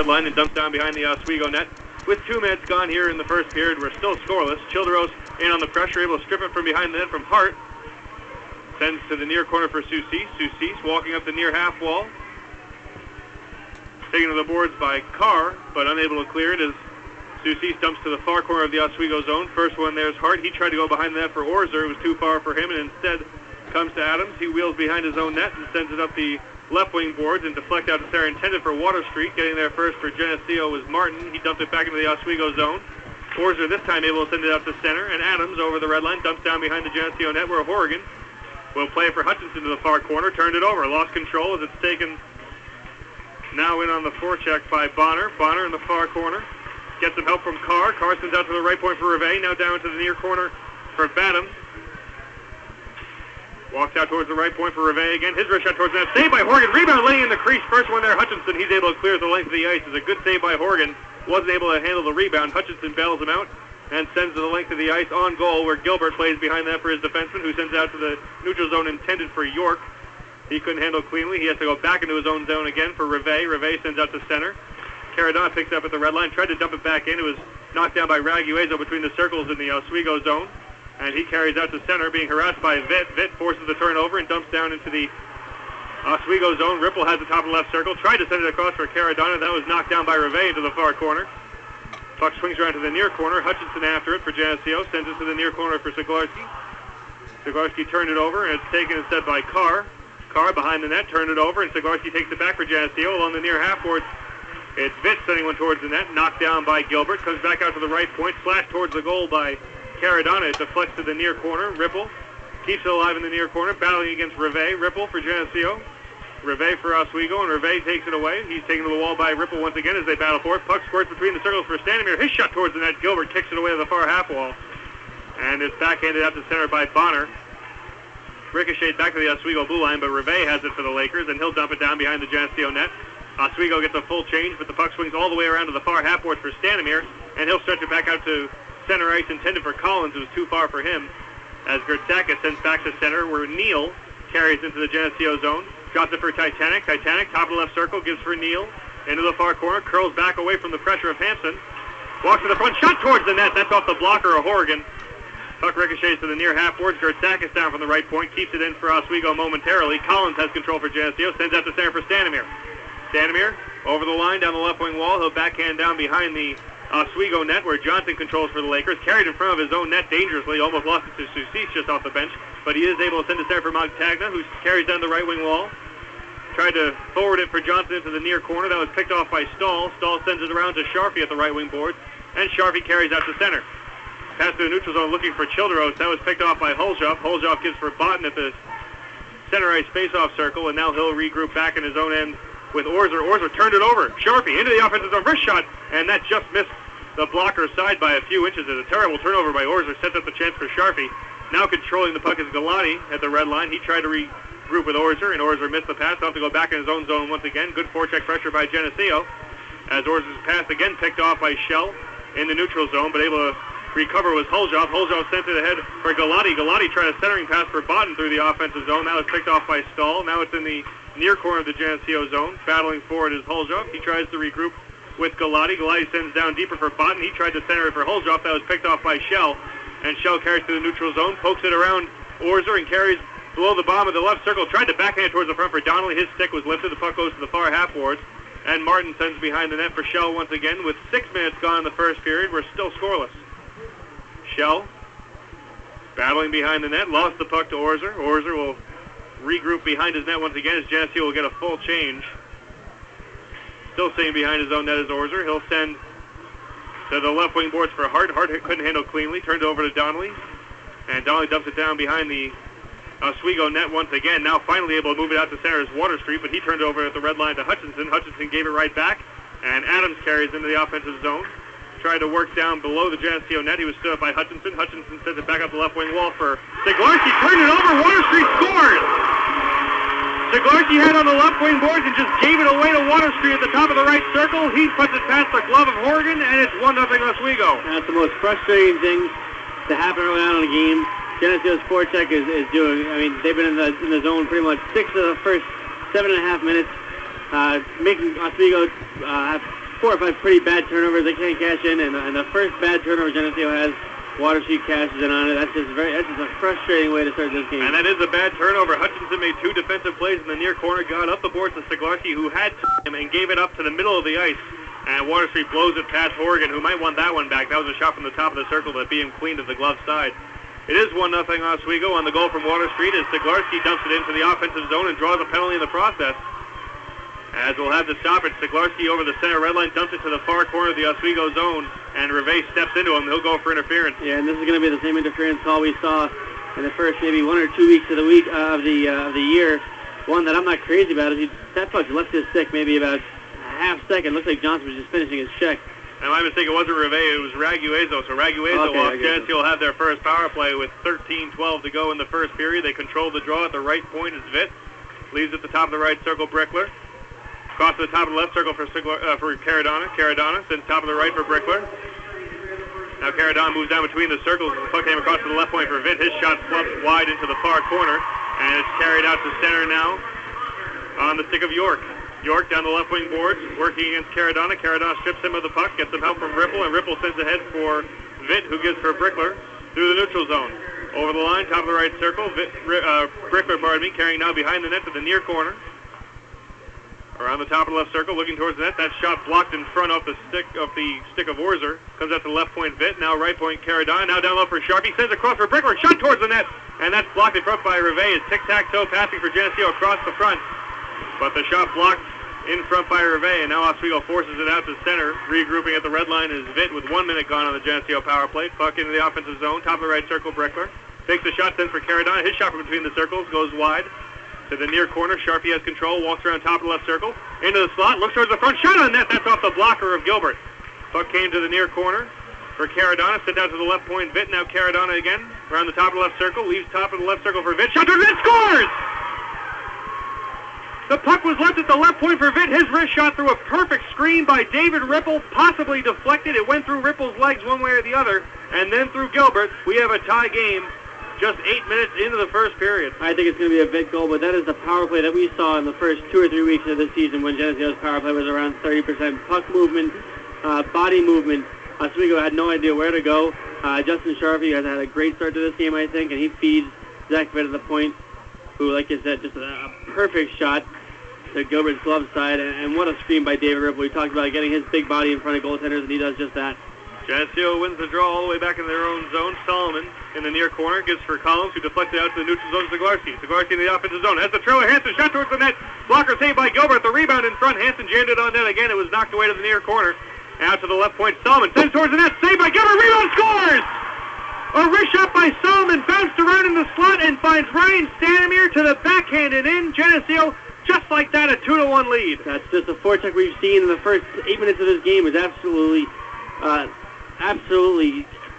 line and dumps down behind the Oswego net. With 2 minutes gone here in the first period, we're still scoreless. Childeros in on the pressure, able to strip it from behind the net from Hart. Sends to the near corner for Soucis. Soucis walking up the near half wall. Taken to the boards by Carr, but unable to clear it as Soucis dumps to the far corner of the Oswego zone. First one there's Hart. He tried to go behind the net for Orzer. It was too far for him, and instead comes to Adams. He wheels behind his own net and sends it up the left wing boards and deflect out to center, intended for Water Street. Getting there first for Geneseo was Martin. He dumped it back into the Oswego zone. Orzer this time able to send it up to center, and Adams over the red line dumps down behind the Geneseo net where Horrigan will play for Hutchinson to the far corner. Turned it over. Lost control as it's taken now in on the forecheck by Bonner. Bonner in the far corner. Gets some help from Carr. Carr sends out to the right point for Rivet. Now down to the near corner for Badham. Walks out towards the right point for Rivet again. His wrist shot towards the net. Saved by Horgan. Rebound laying in the crease. First one there, Hutchinson. He's able to clear the length of the ice. It's a good save by Horgan. Wasn't able to handle the rebound. Hutchinson bails him out and sends to the length of the ice on goal where Gilbert plays behind that for his defenseman, who sends out to the neutral zone intended for York. He couldn't handle cleanly. He has to go back into his own zone again for Rivet. Rivet sends out to center. Caradonna picks up at the red line. Tried to dump it back in. It was knocked down by Raguezo between the circles in the Oswego zone. And he carries out to center, being harassed by Vitt. Vitt forces the turnover and dumps down into the Oswego zone. Ripple has the top of the left circle. Tried to send it across for Caradonna. That was knocked down by Rivet into the far corner. Puck swings around to the near corner. Hutchinson after it for Geneseo. Sends it to the near corner for Siglarski. Siglarski turned it over, and it's taken instead by Carr. Carr behind the net, turned it over, and Siglarski takes it back for Geneseo along the near half boards. It's Vitt sending one towards the net, knocked down by Gilbert. Comes back out to the right point, slashed towards the goal by Caradonna. It deflects to the near corner. Ripple keeps it alive in the near corner, battling against Rivet. Ripple for Geneseo. Rivet for Oswego, and Rivet takes it away. He's taken to the wall by Ripple once again as they battle for it. Puck squirts between the circles for Standemir. His shot towards the net. Gilbert kicks it away to the far half wall. And it's backhanded out to center by Bonner. Ricocheted back to the Oswego blue line, but Rivet has it for the Lakers, and he'll dump it down behind the Geneseo net. Oswego gets a full change, but the puck swings all the way around to the far half board for Standemir, and he'll stretch it back out to center ice intended for Collins. It was too far for him as Gertzakis sends back to center where Neal carries into the Geneseo zone. Drops it for Titanic. Titanic, top of the left circle, gives for Neal. Into the far corner, curls back away from the pressure of Hampson. Walks to the front, shot towards the net. That's off the blocker of Horrigan. Puck ricochets to the near half boards. Gertzakis down from the right point, keeps it in for Oswego momentarily. Collins has control for Geneseo, sends out to center for Standemir. Standemir over the line down the left wing wall. He'll backhand down behind the Oswego net where Johnson controls for the Lakers. Carried in front of his own net dangerously. Almost lost it to Soucis just off the bench. But he is able to send it there for Montagna, who carries down the right wing wall. Tried to forward it for Johnson into the near corner. That was picked off by Stahl. Stahl sends it around to Sharfie at the right wing board. And Sharfie carries out to center. Pass to the neutral zone looking for Childeros. That was picked off by Holjoff. Holjoff gives for Botten at the center ice face-off circle. And now he'll regroup back in his own end with Orzer. Orzer turned it over. Sharfie into the offensive zone. Wrist shot. And that just missed the blocker's side by a few inches. It's a terrible turnover by Orzer. Sets up the chance for Sharfie. Now controlling the puck is Galati at the red line. He tried to regroup with Orzer, and Orzer missed the pass. He'll have to go back in his own zone once again. Good forecheck pressure by Geneseo. As Orzer's pass again picked off by Shell in the neutral zone, but able to recover was Holjoff. Holjoff sent it ahead for Galati. Galati tried a centering pass for Botten through the offensive zone. That was picked off by Stahl. Now it's in the near corner of the Geneseo zone. Battling forward is Holjoff. He tries to regroup with Galati. Galati sends down deeper for Botten. He tried to center it for Holjoff. That was picked off by Shell. And Shell carries to the neutral zone, pokes it around Orzer, and carries below the bottom of the left circle. Tried to backhand it towards the front for Donnelly. His stick was lifted. The puck goes to the far half boards. And Martin sends behind the net for Shell once again. With 6 minutes gone in the first period, we're still scoreless. Shell battling behind the net. Lost the puck to Orzer. Orzer will regroup behind his net once again as Geneseo will get a full change. Still staying behind his own net is Orzer. He'll send to the left wing boards for Hart. Hart couldn't handle cleanly. Turned it over to Donnelly. And Donnelly dumps it down behind the Oswego net once again. Now finally able to move it out to center is Water Street, but he turned it over at the red line to Hutchinson. Hutchinson gave it right back. And Adams carries into the offensive zone. Tried to work down below the Geneseo net. He was stood up by Hutchinson. Hutchinson sends it back up the left wing wall for Siglarski. Turned it over. Water Street scores! Siglarski had on the left wing boards and just gave it away to Water Street at the top of the right circle. He puts it past the glove of Horgan, and it's 1-0 Oswego. That's the most frustrating thing to happen early on in the game. Geneseo's forecheck is doing, I mean, they've been in the zone pretty much 6 of the first 7.5 minutes, making Oswego have 4 or 5 pretty bad turnovers they can't cash in, and the first bad turnover Geneseo has, Water Street cashes in on it. That's just a frustrating way to start this game. And that is a bad turnover. Hutchinson made 2 defensive plays in the near corner, got up the board to Siglarski, who had time, and gave it up to the middle of the ice. And Water Street blows it past Horgan, who might want that one back. That was a shot from the top of the circle that being clean to the glove side. It is 1-0 Oswego on the goal from Water Street as Siglarski dumps it into the offensive zone and draws a penalty in the process. As we'll have to stop it, Siglarski over the center red line dumps it to the far corner of the Oswego zone, and Reve steps into him. He'll go for interference. Yeah, and this is going to be the same interference call we saw in the first maybe 1 or 2 weeks of the year. One that I'm not crazy about is that puck left his stick maybe about a half second. Looks like Johnson was just finishing his check. And my mistake, it wasn't Reve, it was Raguezo. So Raguezo off Geneseo will have their first power play with 13-12 to go in the first period. They control the draw at the right point as Vitt leaves at the top of the right circle, Brickler. Across to the top of the left circle for Caradonna. Caradonna sends top of the right for Brickler. Now Caradonna moves down between the circles as the puck came across to the left point for Vitt. His shot flubs wide into the far corner, and it's carried out to center now on the stick of York. York down the left wing boards, working against Caradonna. Caradonna strips him of the puck, gets some help from Ripple, and Ripple sends ahead for Vitt, who gives for Brickler through the neutral zone. Over the line, top of the right circle, Brickler, carrying now behind the net to the near corner. Around the top of the left circle, looking towards the net. That shot blocked in front of the stick of Orzer. Comes out to the left point, Vitt. Now right point, Caradonna. Now down low for Sharpie. Sends across for Brickler. Shot towards the net. And that's blocked in front by Reve. It's tic-tac-toe passing for Geneseo across the front. But the shot blocked in front by Reve. And now Oswego forces it out to center. Regrouping at the red line is Vitt with 1 minute gone on the Geneseo power play. Puck into the offensive zone. Top of the right circle, Brickler. Takes the shot, sends for Caradonna. His shot from between the circles goes wide to the near corner. Sharpie has control, walks around top of the left circle, into the slot, looks towards the front, shot on net, that's off the blocker of Gilbert. Puck came to the near corner for Caradonna, sent out to the left point, Vitt, now Caradonna again, around the top of the left circle, leaves top of the left circle for Vitt, shot towards Vitt, scores! The puck was left at the left point for Vitt, his wrist shot through a perfect screen by David Ripple, possibly deflected, it went through Ripple's legs one way or the other, and then through Gilbert. We have a tie game. Just 8 minutes into the first period. I think it's going to be a Vitt goal, but that is the power play that we saw in the first 2 or 3 weeks of the season when Geneseo's power play was around 30%. Puck movement, body movement. Oswego had no idea where to go. Justin Sharpie has had a great start to this game, I think, and he feeds Zach Vitt at the point, who, like I said, just a perfect shot to Gilbert's glove side, and what a screen by David Ripple. We talked about getting his big body in front of goaltenders, and he does just that. Geneseo wins the draw all the way back in their own zone. Solomon in the near corner gives for Collins, who deflected out to the neutral zone to Zaglarski. Zaglarski in the offensive zone. Has the trailer. Hansen shot towards the net. Blocker saved by Gilbert. The rebound in front. Hansen jammed it on net again. It was knocked away to the near corner. Out to the left point. Solomon sends towards the net. Saved by Gilbert. Rebound, scores! A wrist shot by Solomon. Bounced around in the slot and finds Ryan Stanimir to the backhand and in. Geneseo, just like that, a 2-1 lead. That's just a forecheck we've seen in the first 8 minutes of this game. Is absolutely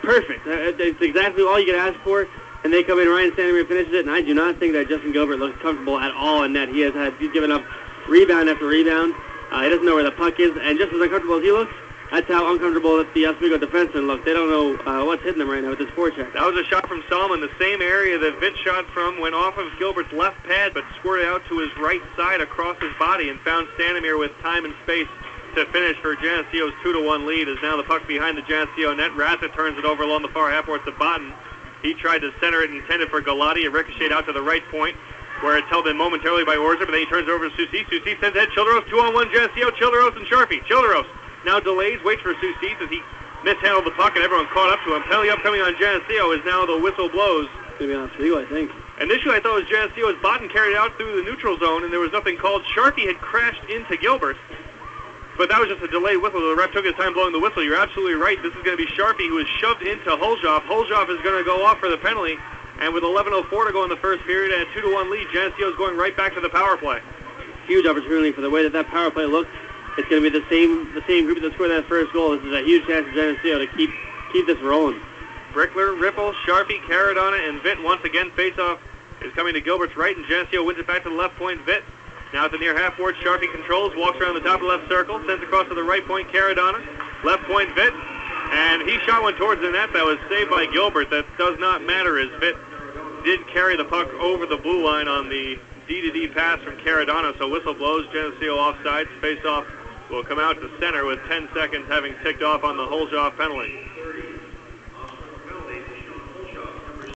perfect. It's exactly all you can ask for. And they come in, Ryan Stanimir finishes it, and I do not think that Justin Gilbert looks comfortable at all in net. He's given up rebound after rebound. He doesn't know where the puck is, and just as uncomfortable as he looks, that's how uncomfortable the Oswego defensemen look. They don't know what's hitting them right now with this forecheck. That was a shot from Solomon, the same area that Vitt shot from, went off of Gilbert's left pad, but squirted out to his right side across his body and found Stanimir with time and space to finish for Geneseo's 2-1 lead. Is now the puck behind the Geneseo net. Rassett turns it over along the far half board to Botten. He tried to center it, intended for Galati. It ricocheted out to the right point, where it's held in momentarily by Orzer, but then he turns it over to Soucy. Soucy sends ahead Childeros, 2-on-1 Geneseo, Childeros and Sharpie. Childeros now delays, waits for Soucy as he mishandled the puck, and everyone caught up to him. Penalty upcoming on Geneseo as now the whistle blows. It's going to be on Oswego, I think. Initially, I thought it was Geneseo as Botten carried it out through the neutral zone, and there was nothing called. Sharpie had crashed into Gilbert. But that was just a delayed whistle. The ref took his time blowing the whistle. You're absolutely right. This is going to be Sharpie, who is shoved into Holjoff. Holjoff is going to go off for the penalty. And with 11:04 to go in the first period and a 2-1 lead, Geneseo is going right back to the power play. Huge opportunity for the way that power play looked. It's going to be the same group that scored that first goal. This is a huge chance for Geneseo to keep this rolling. Brickler, Ripple, Sharpie, Caradonna, and Vitt once again. Face-off is coming to Gilbert's right, and Geneseo wins it back to the left point. Vitt now at the near half board. Sharpie controls, walks around the top of the left circle, sends across to the right point, Caradonna. Left point, Vitt. And he shot one towards the net that was saved by Gilbert. That does not matter as Vitt did carry the puck over the blue line on the D-to-D pass from Caradonna. So whistle blows, Geneseo offside. Face-off will come out to center with 10 seconds having ticked off on the Holshoff penalty.